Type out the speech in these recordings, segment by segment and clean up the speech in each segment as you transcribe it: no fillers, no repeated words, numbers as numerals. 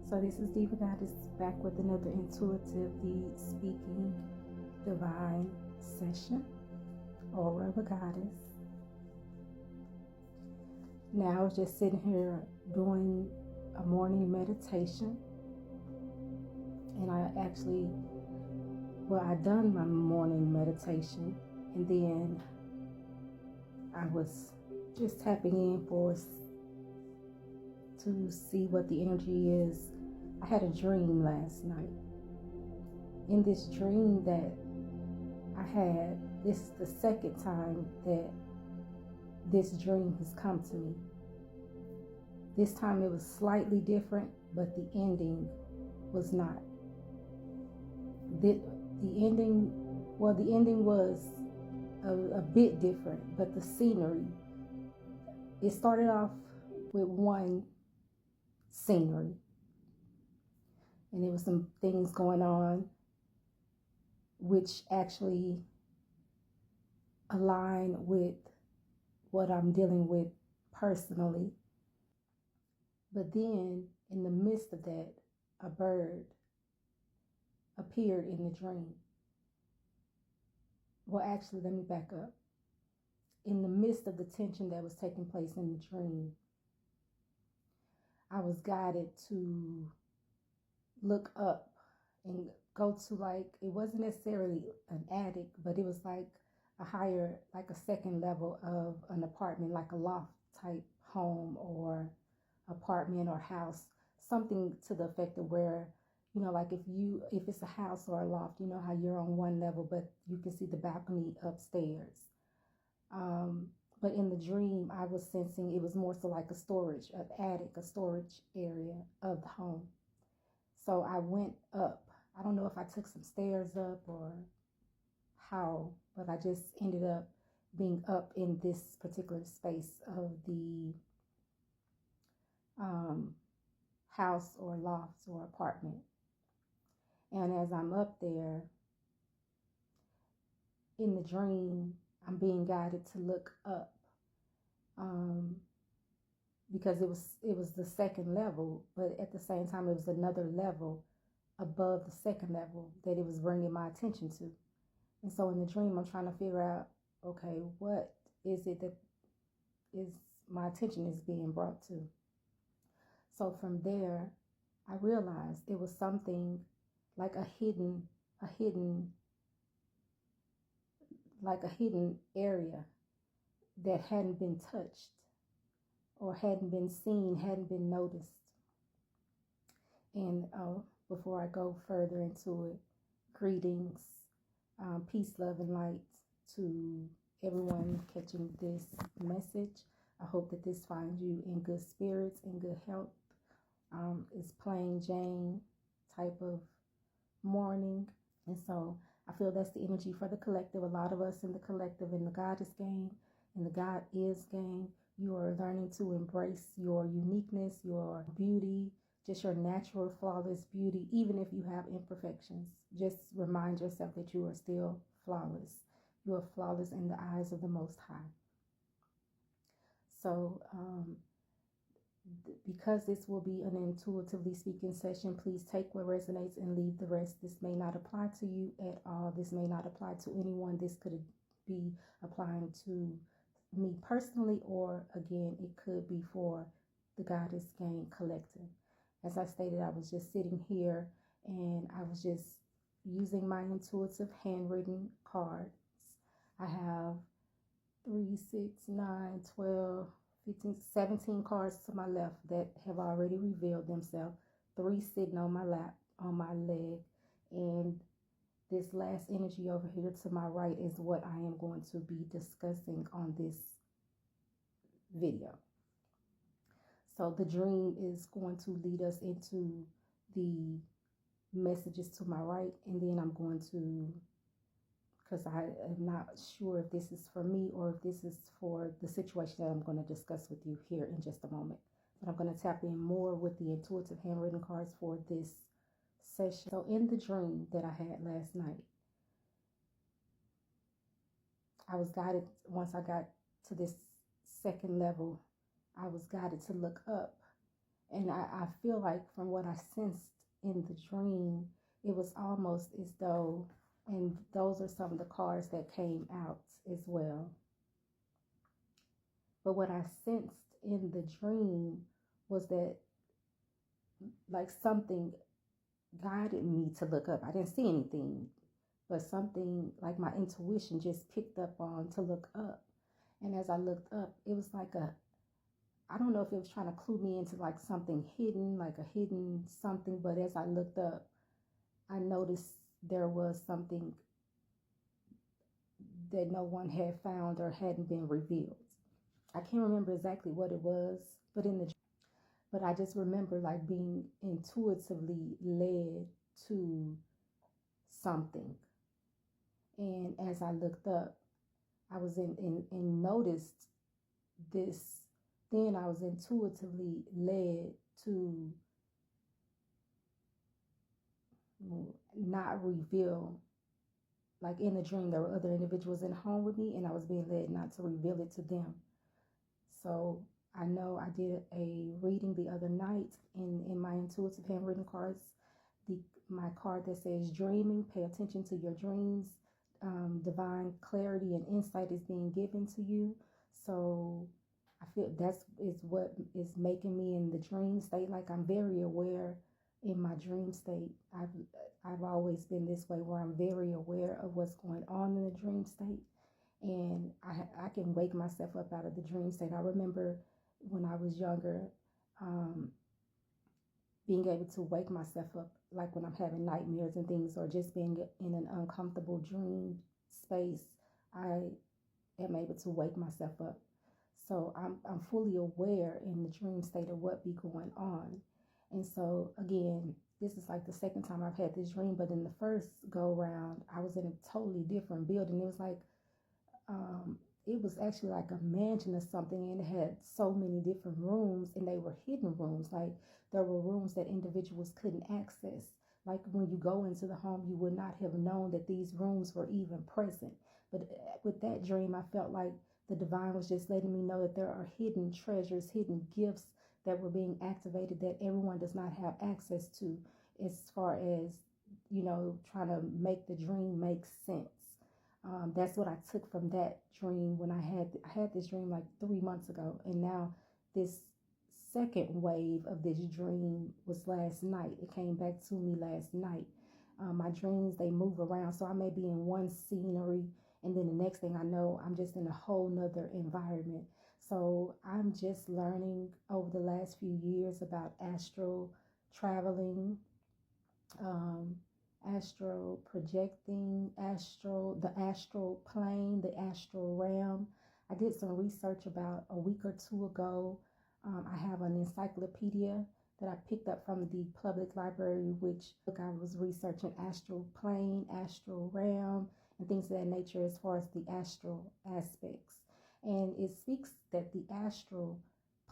So this is Diva Goddess back with another intuitively speaking divine session. Aura of a Goddess. Now I was just sitting here doing a morning meditation, and I done my morning meditation, and then I was just tapping in to see what the energy is. I had a dream last night. In this dream that I had, this is the second time that this dream has come to me. This time it was slightly different, but the ending was not. The ending was a bit different, but the scenery, it started off with one scenery, and there was some things going on which actually align with what I'm dealing with personally. But then in the midst of that, a bird appeared in the dream. Well, actually, let me back up. In the midst of the tension that was taking place in the dream, I was guided to look up and go to, like, it wasn't necessarily an attic, but it was like a higher, like a second level of an apartment, like a loft type home or apartment or house, something to the effect of where, you know, like if it's a house or a loft, you know how you're on one level, but you can see the balcony upstairs. But in the dream, I was sensing it was more so like an attic, a storage area of the home. So I went up. I don't know if I took some stairs up or how, but I just ended up being up in this particular space of the house or loft or apartment. And as I'm up there in the dream, I'm being guided to look up, because it was the second level, but at the same time it was another level above the second level that it was bringing my attention to. And so in the dream, I'm trying to figure out, okay, what is it that is my attention is being brought to? So from there, I realized it was something like a hidden area that hadn't been touched or hadn't been seen, hadn't been noticed. And before I go further into it, greetings, peace, love, and light to everyone catching this message. I hope that this finds you in good spirits, in good health. It's plain Jane type of morning. And so I feel that's the energy for the collective. A lot of us in the collective, in the Goddess game, in the God is game, you are learning to embrace your uniqueness, your beauty, just your natural, flawless beauty. Even if you have imperfections, just remind yourself that you are still flawless. You are flawless in the eyes of the Most High. So, because this will be an intuitively speaking session, please take what resonates and leave the rest. This may not apply to you at all. This may not apply to anyone. This could be applying to me personally, or again, it could be for the Goddess Game Collective. As I stated, I was just sitting here and I was just using my intuitive handwritten cards. I have 3, 6, 9, 12, 15, 17 cards to my left that have already revealed themselves. 3 sitting on my lap, on my leg. And this last energy over here to my right is what I am going to be discussing on this video. So the dream is going to lead us into the messages to my right, and then I'm going to, because I am not sure if this is for me or if this is for the situation that I'm going to discuss with you here in just a moment. But I'm going to tap in more with the intuitive handwritten cards for this session. So in the dream that I had last night, I was guided, once I got to this second level, I was guided to look up. And I feel like from what I sensed in the dream, it was almost as though, and those are some of the cards that came out as well. But what I sensed in the dream was that like something guided me to look up. I didn't see anything, but something like my intuition just picked up on to look up. And as I looked up, it was like I don't know if it was trying to clue me into like something hidden, like a hidden something. But as I looked up, I noticed there was something that no one had found or hadn't been revealed. I can't remember exactly what it was, but I just remember like being intuitively led to something. And as I looked up, I was and noticed this. Then I was intuitively led to not reveal. Like in the dream, there were other individuals in the home with me, and I was being led not to reveal it to them. So I know I did a reading the other night in my intuitive handwritten cards. My card that says dreaming, pay attention to your dreams. Divine clarity and insight is being given to you. So I feel is what is making me in the dream state. Like I'm very aware in my dream state. I've always been this way where I'm very aware of what's going on in the dream state. And I can wake myself up out of the dream state. I remember when I was younger, being able to wake myself up, like when I'm having nightmares and things, or just being in an uncomfortable dream space, I am able to wake myself up. So I'm fully aware in the dream state of what be going on. And so again, this is like the second time I've had this dream, but in the first go round, I was in a totally different building. It was like it was actually like a mansion or something, and it had so many different rooms, and they were hidden rooms. Like there were rooms that individuals couldn't access. Like when you go into the home, you would not have known that these rooms were even present. But with that dream, I felt like the divine was just letting me know that there are hidden treasures, hidden gifts that were being activated that everyone does not have access to, as far as, trying to make the dream make sense. That's what I took from that dream when I had this dream like 3 months ago, and now this second wave of this dream was last night. It came back to me last night. My dreams, they move around, so I may be in one scenery, and then the next thing I know, I'm just in a whole nother environment. So I'm just learning over the last few years about astral traveling, astral projecting, the astral plane, the astral realm. I did some research about a week or two ago. I have an encyclopedia that I picked up from the public library, which I was researching astral plane, astral realm, and things of that nature as far as the astral aspects. And it speaks that the astral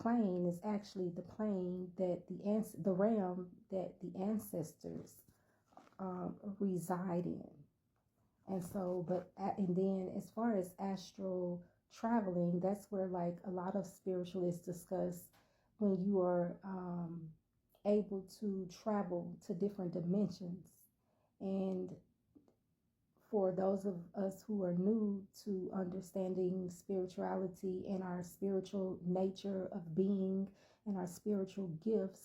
plane is actually the plane that the realm that the ancestors reside in. And so, and then as far as astral traveling, that's where like a lot of spiritualists discuss when you are able to travel to different dimensions. And for those of us who are new to understanding spirituality and our spiritual nature of being and our spiritual gifts,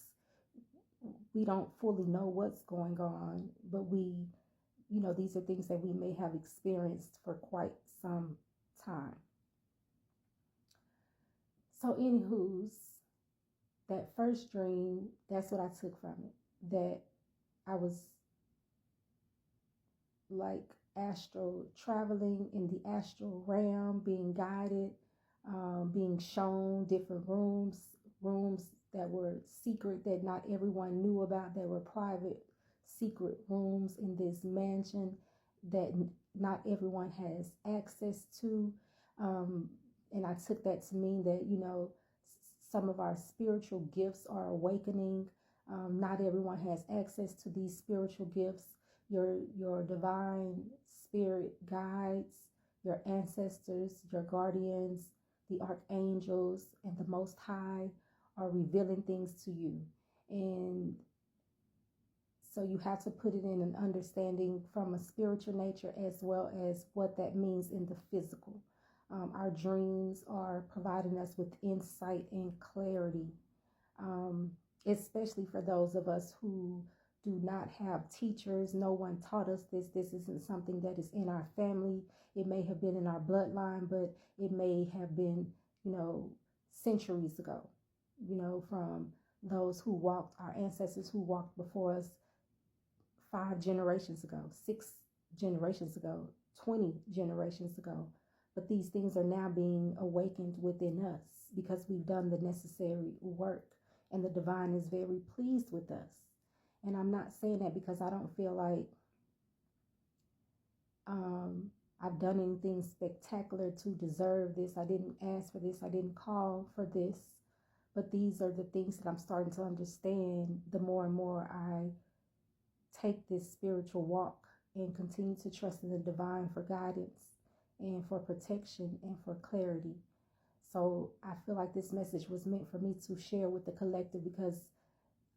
we don't fully know what's going on, but these are things that we may have experienced for quite some time. So anywho's, that first dream, that's what I took from it, that I was like astral traveling in the astral realm, being guided, being shown different rooms that were secret, that not everyone knew about, that were private, secret rooms in this mansion that not everyone has access to. And I took that to mean that, some of our spiritual gifts are awakening. Not everyone has access to these spiritual gifts. Your divine spirit guides, your ancestors, your guardians, the archangels, and the Most High are revealing things to you. And so you have to put it in an understanding from a spiritual nature as well as what that means in the physical. Our dreams are providing us with insight and clarity, especially for those of us who do not have teachers. No one taught us this. This isn't something that is in our family. It may have been in our bloodline, but it may have been, centuries ago, from those who walked, our ancestors who walked before us 5 generations ago, 6 generations ago, 20 generations ago. But these things are now being awakened within us because we've done the necessary work, and the divine is very pleased with us. And I'm not saying that because I don't feel like I've done anything spectacular to deserve this. I didn't ask for this. I didn't call for this. But these are the things that I'm starting to understand the more and more I take this spiritual walk and continue to trust in the divine for guidance and for protection and for clarity. So I feel like this message was meant for me to share with the collective because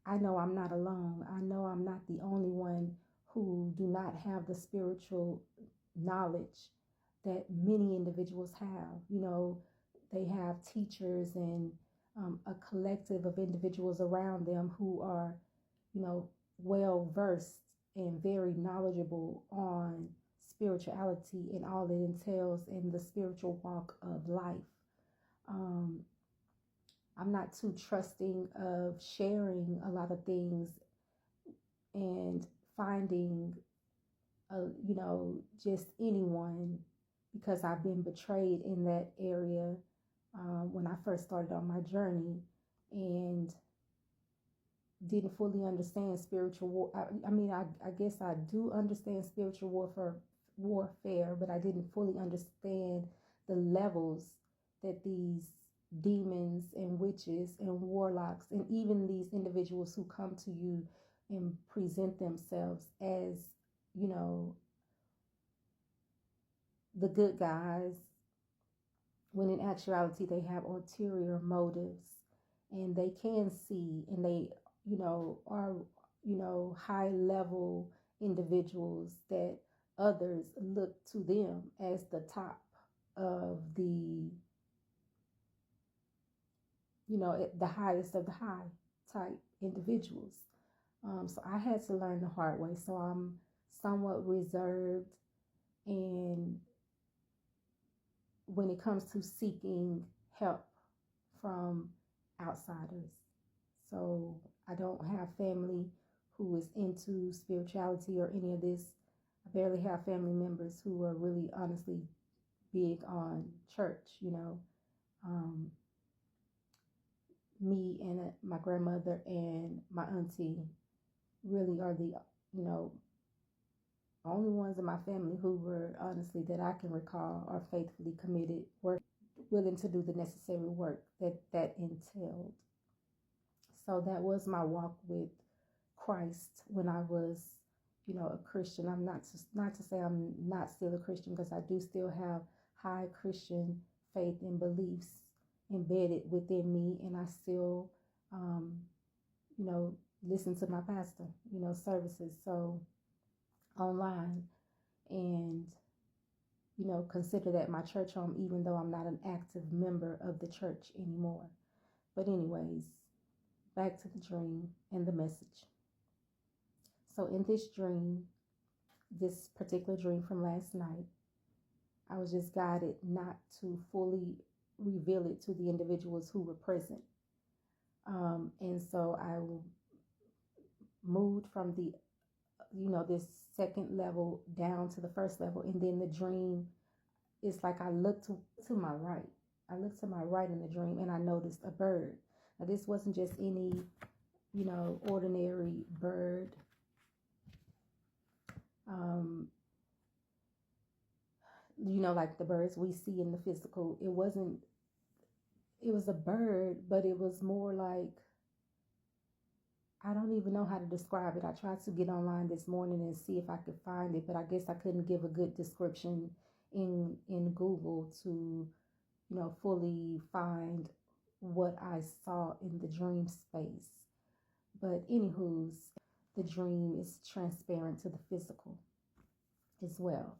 I know I'm not alone. I know I'm not the only one who do not have the spiritual knowledge that many individuals have. They have teachers and a collective of individuals around them who are, well versed and very knowledgeable on spirituality and all it entails in the spiritual walk of life. I'm not too trusting of sharing a lot of things and finding, just anyone, because I've been betrayed in that area when I first started on my journey and didn't fully understand spiritual war. I guess I do understand spiritual warfare, but I didn't fully understand the levels that these demons and witches and warlocks and even these individuals who come to you and present themselves as, the good guys, when in actuality they have ulterior motives, and they can see, and they are high level individuals that others look to them as the top of the the highest of the high type individuals. So I had to learn the hard way. So I'm somewhat reserved, and when it comes to seeking help from outsiders. So I don't have family who is into spirituality or any of this. I barely have family members who are really honestly big on church, me and my grandmother and my auntie really are the, only ones in my family who were, honestly, that I can recall, are faithfully committed, were willing to do the necessary work that entailed. So that was my walk with Christ when I was, a Christian. I'm not to say I'm not still a Christian, because I do still have high Christian faith and beliefs embedded within me, and I still, listen to my pastor, services, so online, and consider that my church home, even though I'm not an active member of the church anymore. But anyways, back to the dream and the message. So in this dream, this particular dream from last night, I was just guided not to fully reveal it to the individuals who were present. And so I moved from the, this second level down to the first level. And then the dream, it's like I looked to my right. I looked to my right in the dream, and I noticed a bird. Now, this wasn't just any, ordinary bird. Like the birds we see in the physical. It was a bird, but it was more like, I don't even know how to describe it. I tried to get online this morning and see if I could find it, but I guess I couldn't give a good description in Google to, fully find what I saw in the dream space. But anywho's, the dream is transparent to the physical as well.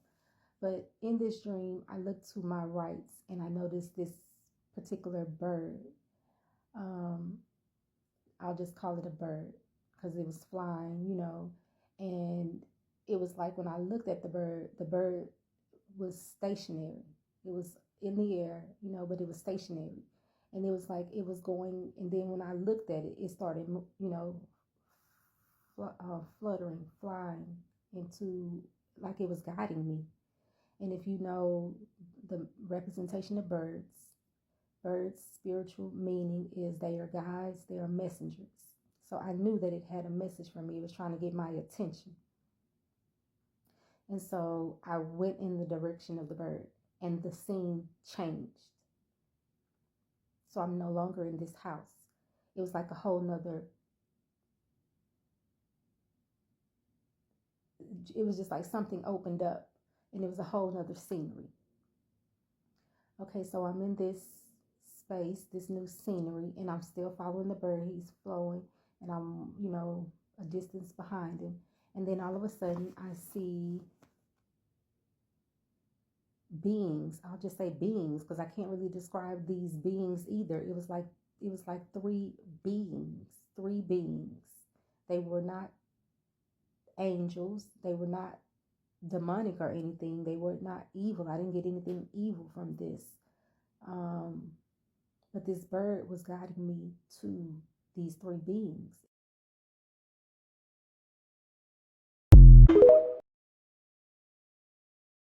But in this dream, I looked to my right and I noticed this particular bird. I'll just call it a bird because it was flying, and it was like when I looked at the bird was stationary. It was in the air, but it was stationary. And it was like it was going, and then when I looked at it, it started, fluttering, flying into, like it was guiding me. And if you know the representation of birds' spiritual meaning is they are guides, they are messengers. So I knew that it had a message for me. It was trying to get my attention. And so I went in the direction of the bird, and the scene changed. So I'm no longer in this house. It was like a whole nother, it was just like something opened up, and it was a whole nother scenery. Okay, so I'm in this space, this new scenery, and I'm still following the bird. He's flowing, and I'm, a distance behind him. And then all of a sudden, I see beings. I'll just say beings because I can't really describe these beings either. It was like three beings. They were not angels. They were not demonic or anything. They were not evil. I didn't get anything evil from this. But this bird was guiding me to these three beings.